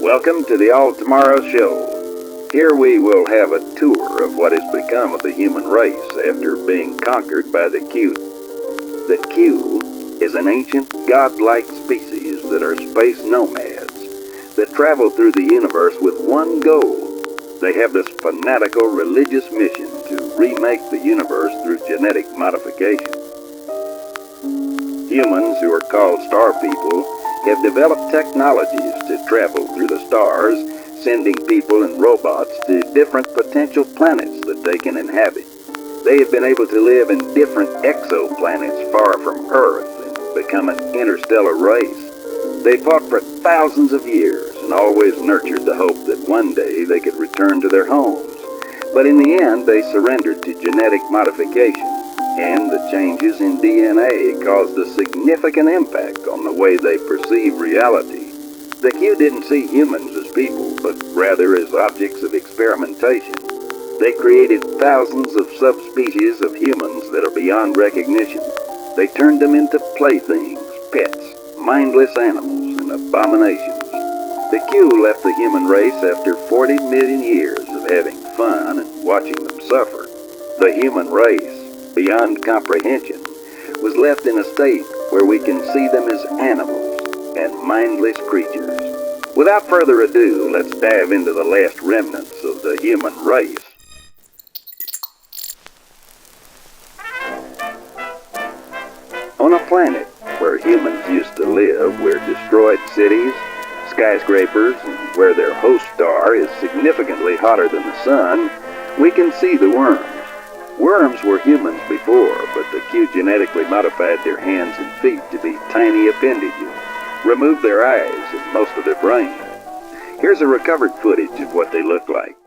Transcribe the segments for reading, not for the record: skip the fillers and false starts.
Welcome to the All Tomorrow Show. Here we will have a tour of what has become of the human race after being conquered by the Q. The Q is an ancient, godlike species that are space nomads that travel through the universe with one goal. They have this fanatical religious mission to remake the universe through genetic modification. Humans, who are called star people, have developed technologies to travel through the stars, sending people and robots to different potential planets that they can inhabit. They have been able to live in different exoplanets far from Earth and become an interstellar race. They fought for thousands of years and always nurtured the hope that one day they could return to their homes. But in the end, they surrendered to genetic modification, and the changes in DNA caused a significant impact on the way they perceive reality. The Q didn't see humans as people, but rather as objects of experimentation. They created thousands of subspecies of humans that are beyond recognition. They turned them into playthings, pets, mindless animals, and abominations. The Q left the human race after 40 million years of having fun and watching them suffer. The human race, beyond comprehension, was left in a state where we can see them as animals and mindless creatures. Without further ado, let's dive into the last remnants of the human race. On a planet where humans used to live, where destroyed cities, skyscrapers, and where their host star is significantly hotter than the sun, we can see the worms. Worms were humans before, but the Q genetically modified their hands and feet to be tiny appendages, removed their eyes and most of their brain. Here's a recovered footage of what they look like.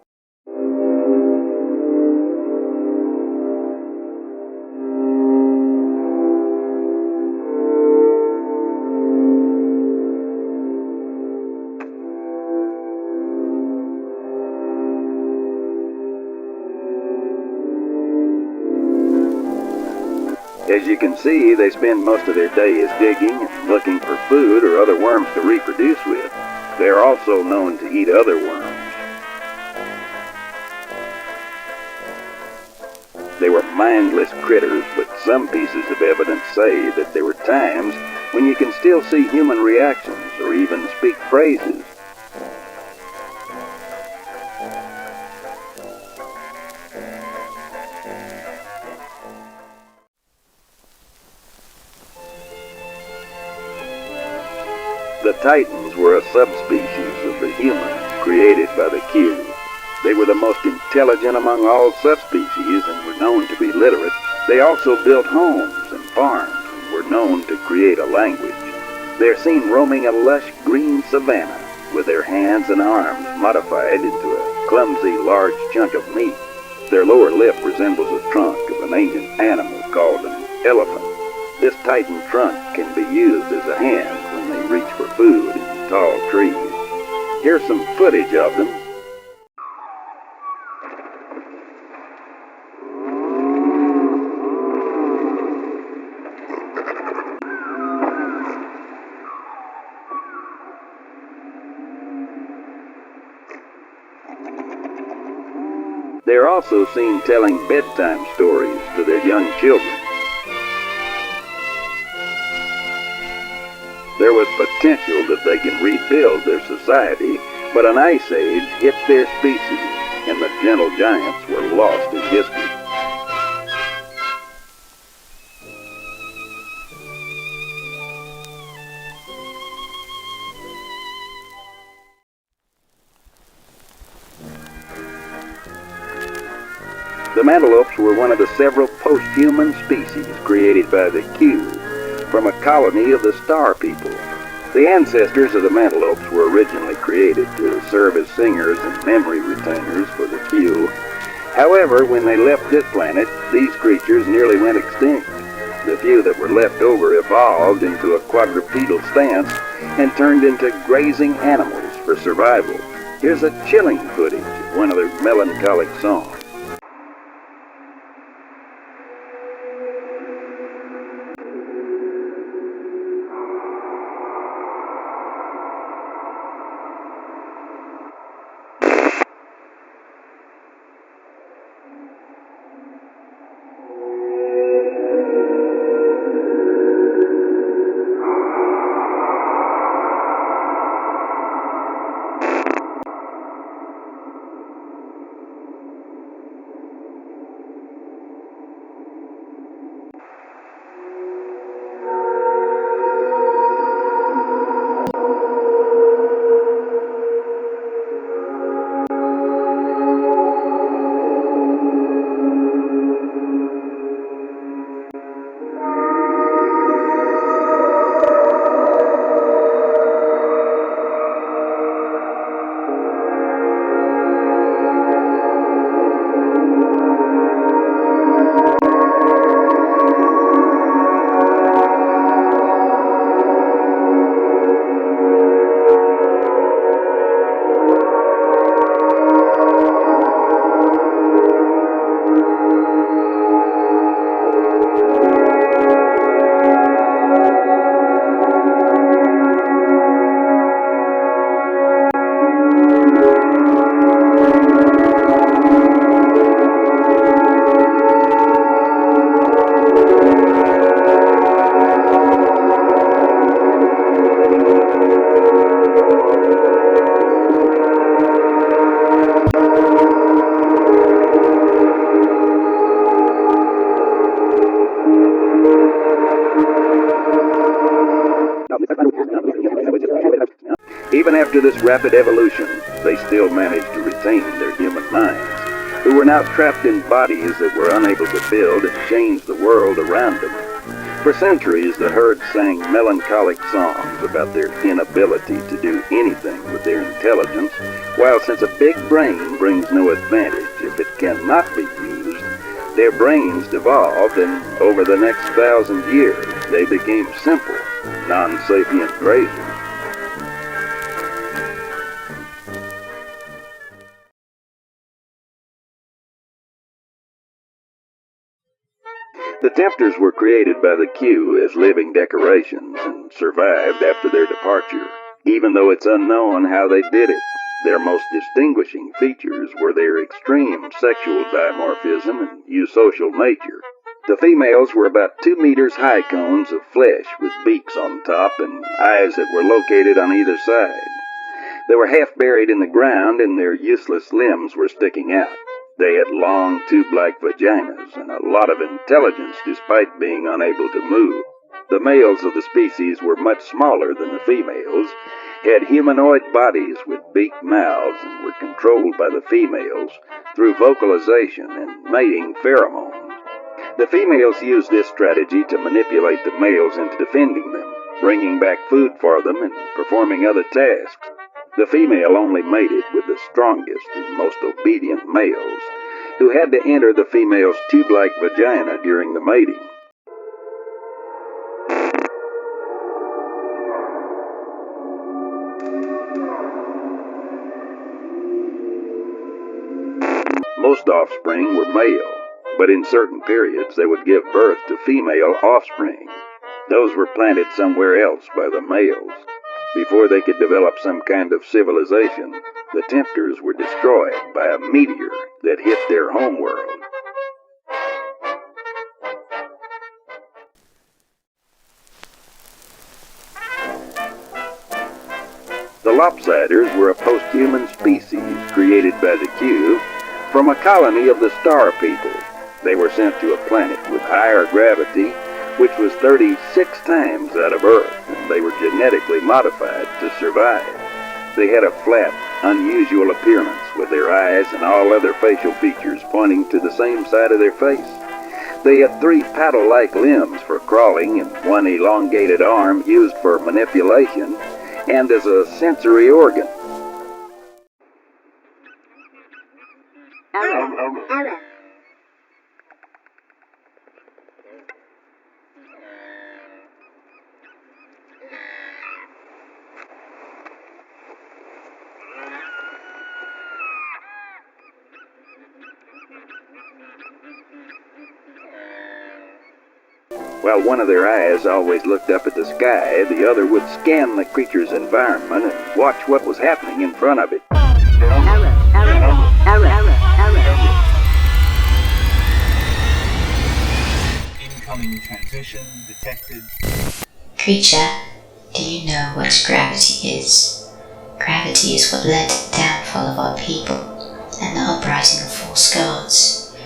As you can see, they spend most of their days digging and looking for food or other worms to reproduce with. They are also known to eat other worms. They were mindless critters, but some pieces of evidence say that there were times when you can still see human reactions or even speak phrases. The Titans were a subspecies of the humans created by the Q. They were the most intelligent among all subspecies and were known to be literate. They also built homes and farms and were known to create a language. They are seen roaming a lush green savanna with their hands and arms modified into a clumsy large chunk of meat. Their lower lip resembles the trunk of an ancient animal called an elephant. This Titan trunk can be used as a hand when they reach for food in tall trees. Here's some footage of them. They are also seen telling bedtime stories to their young children. There was potential that they can rebuild their society, but an ice age hit their species, and the gentle giants were lost in history. The mantelopes were one of the several post-human species created by the Q from a colony of the star people. The ancestors of the mantelopes were originally created to serve as singers and memory retainers for the Q. However, when they left this planet, these creatures nearly went extinct. The few that were left over evolved into a quadrupedal stance and turned into grazing animals for survival. Here's a chilling footage of one of their melancholic songs. After this rapid evolution, they still managed to retain their human minds, who were now trapped in bodies that were unable to build and change the world around them. For centuries, the herd sang melancholic songs about their inability to do anything with their intelligence, while since a big brain brings no advantage if it cannot be used, their brains devolved, and over the next 1,000 years, they became simple, non-sapient grazers. The tempters were created by the Q as living decorations and survived after their departure, even though it's unknown how they did it. Their most distinguishing features were their extreme sexual dimorphism and eusocial nature. The females were about 2 meters high cones of flesh with beaks on top and eyes that were located on either side. They were half buried in the ground and their useless limbs were sticking out. They had long, tube-like vaginas and a lot of intelligence despite being unable to move. The males of the species were much smaller than the females, had humanoid bodies with beaked mouths, and were controlled by the females through vocalization and mating pheromones. The females used this strategy to manipulate the males into defending them, bringing back food for them, and performing other tasks. The female only mated with the strongest and most obedient males, who had to enter the female's tube-like vagina during the mating. Most offspring were male, but in certain periods they would give birth to female offspring. Those were planted somewhere else by the males. Before they could develop some kind of civilization, the tempters were destroyed by a meteor that hit their homeworld. The lopsiders were a post-human species created by the Q from a colony of the star people. They were sent to a planet with higher gravity, which was 36 times that of Earth, and they were genetically modified to survive. They had a flat, unusual appearance with their eyes and all other facial features pointing to the same side of their face. They had 3 paddle-like limbs for crawling and 1 elongated arm used for manipulation and as a sensory organ. Error. While one of their eyes always looked up at the sky, the other would scan the creature's environment and watch what was happening in front of it. Incoming transmission detected. Creature, do you know what gravity is? Gravity is what led to the downfall of our people and the uprising of false gods.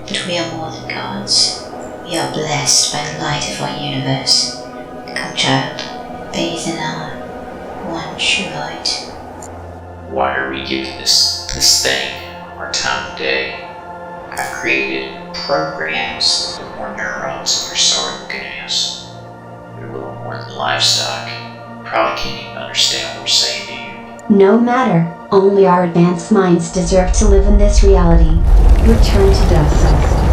But we are more than gods. We are blessed by the light of our universe. Come, child, bathe in our one true light. Why are we given this thing our time of day? I've created programs with more neurons than you're sorry looking at us. They're a little more than livestock. Probably can't even understand what we're saying to you. No matter, only our advanced minds deserve to live in this reality. Return to dust.